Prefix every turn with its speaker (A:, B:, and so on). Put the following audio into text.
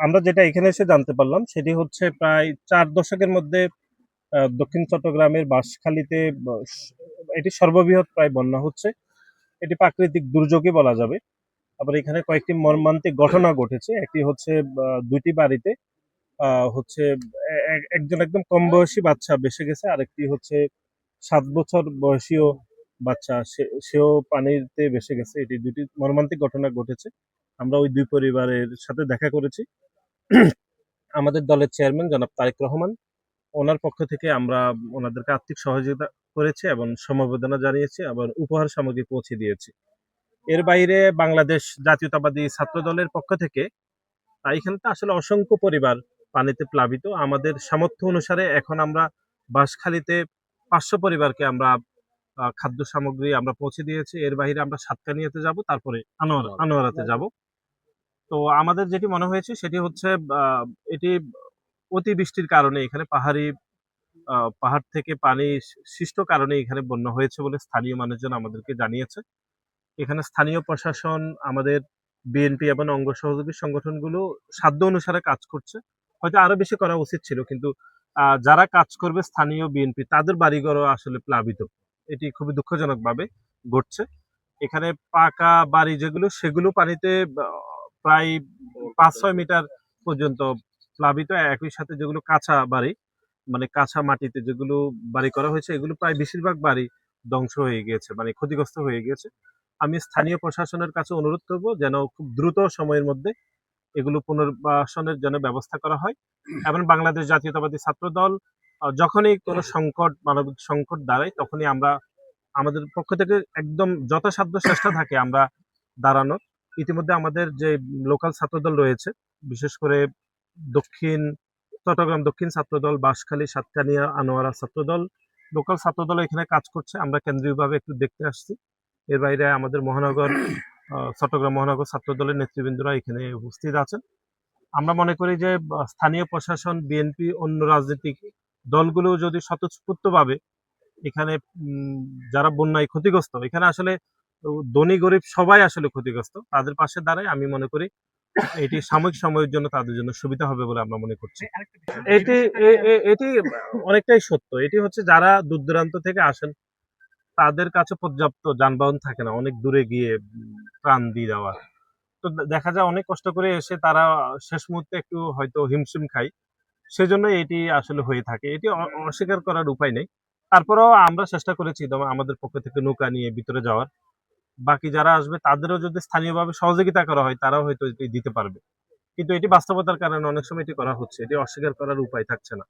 A: আমরা যেটা এখানে এসে জানতে পারলাম সেটি হচ্ছে প্রায় ৪ দশকের মধ্যে দক্ষিণ চট্টগ্রামের বাঁশখালীতে এটি সর্ববৃহৎ প্রায় বন্যা হচ্ছে। এটি প্রাকৃতিক দুর্যোগই বলা যাবে। আবার এখানে কয়েকটি মর্মান্তিক ঘটনা ঘটেছে। একটি হচ্ছে ২ টি বাড়িতে হচ্ছে একজন একদম কম বয়সী বাচ্চা ভেসে গেছে। আরেকটি হচ্ছে ৭ বছর বয়সীয় বাচ্চা সেও পানিতে ভেসে গেছে। এটি ২ টি মর্মান্তিক ঘটনা ঘটেছে। আমরা ওই ২ পরিবারের সাথে দেখা করেছি। আমাদের দলের চেয়ারম্যান জনাব তারেক রহমান, ওনার পক্ষ থেকে আমরা ওনাদেরকে আর্থিক সহযোগিতা করেছি এবং সমবেদনা জানিয়েছি, আবার উপহার সামগ্রী পৌঁছে দিয়েছি। এর বাইরে বাংলাদেশ জাতীয়তাবাদী ছাত্র দলের পক্ষ থেকে এখানে তো আসলে অসংখ্য পরিবার পানিতে প্লাবিত। আমাদের সামর্থ্য অনুসারে এখন আমরা বাঁশখালীতে ৫০০ পরিবারকে আমরা খাদ্য সামগ্রী আমরা পৌঁছে দিয়েছি। এর বাইরে আমরা সাতকানিয়াতে যাব, তারপরে আনোয়ারাতে যাব। তো আমাদের যেটি মনে হয়েছে সেটি হচ্ছে এটি অতিবৃষ্টির কারণে এখানে পাহাড় থেকে পানি সৃষ্ট কারণে এখানে বন্যা হয়েছে বলে স্থানীয় মানুষজন আমাদেরকে জানিয়েছে। এখানে স্থানীয় প্রশাসন, আমাদের বিএনপি এবং অঙ্গ সহযোগী সংগঠনগুলো সাধ্য অনুসারে কাজ করছে। হয়তো আরো বেশি করা উচিত ছিল, কিন্তু যারা কাজ করবে স্থানীয় বিএনপি, তাদের বাড়িঘরও আসলে প্লাবিত। এটি খুবই দুঃখজনকভাবে ঘটছে। এখানে পাকা বাড়ি যেগুলো, সেগুলো পানিতে প্রায় ৫-৬ মিটার পর্যন্ত প্লাবিত। একই সাথে যেগুলো কাঁচা বাড়ি, মানে কাঁচা মাটিতে যেগুলো বাড়ি করা হয়েছে, এগুলো প্রায় বেশিরভাগ বাড়ি ধ্বংস হয়ে গিয়েছে, মানে ক্ষতিগ্রস্ত হয়ে গিয়েছে। আমি স্থানীয় প্রশাসনের কাছে অনুরোধ করব যেন খুব দ্রুত সময়ের মধ্যে এগুলো পুনর্বাসনের জন্য ব্যবস্থা করা হয়। এবং বাংলাদেশ জাতীয়তাবাদী ছাত্র দল যখনই কোনো সংকট, মানবিক সংকট দাঁড়ায়, তখনই আমরা আমাদের পক্ষ থেকে একদম যথাসাধ্য চেষ্টা থাকে আমরা দাঁড়ানোর। ইতিমধ্যে আমাদের যে লোকাল ছাত্রদল রয়েছে, বিশেষ করে দক্ষিণ চট্টগ্রাম দক্ষিণ ছাত্রদল, বাঁশখালী, সাতকানিয়া, আনোয়ারা ছাত্রদল, লোকাল ছাত্রদল এখানে কাজ করছে। আমরা কেন্দ্রীয়ভাবে একটু দেখতে আসছি। এর বাইরে আমাদের চট্টগ্রাম মহানগর ছাত্রদলের নেতৃবৃন্দরা এখানে উপস্থিত আছেন। আমরা মনে করি যে স্থানীয় প্রশাসন, বিএনপি, অন্য রাজনৈতিক দলগুলো যদি স্বতঃস্ফূর্তভাবে এখানে যারা বন্যায় ক্ষতিগ্রস্ত, এখানে আসলে ধনী গরিব সবাই আসলে ক্ষতিগ্রস্ত, তাদের পাশে দাঁড়ায়, আমি মনে করি এটি সাময়িক সময়ের জন্য তাদের জন্য সুবিধা হবে বলে আমরা মনে করছি। এটি এটি অনেকটাই সত্য। এটি হচ্ছে যারা দূর দূরান্ত থেকে আসেন, তাদের কাছে পর্যাপ্ত যানবাহন থাকে না অনেক দূরে গিয়ে ত্রাণ দিয়ে দেওয়া। তো দেখা যায় অনেক কষ্ট করে এসে তারা শেষ মুহূর্তে একটু হয়তো হিমশিম খায়। সেজন্য এটি আসলে হয়ে থাকে। এটি অস্বীকার করার উপায় নেই। তারপরেও আমরা চেষ্টা করেছি আমাদের পক্ষ থেকে নৌকা নিয়ে ভিতরে যাওয়ার। বাকি যারা আসবে তাদেরও যদি স্থানীয়ভাবে সহযোগিতা করা হয়, তারাও হয়তো এটি দিতে পারবে। কিন্তু এটি বাস্তবতার কারণে অনেক সময় এটি করা হচ্ছে। এটি অস্বীকার করার উপায় থাকছে না।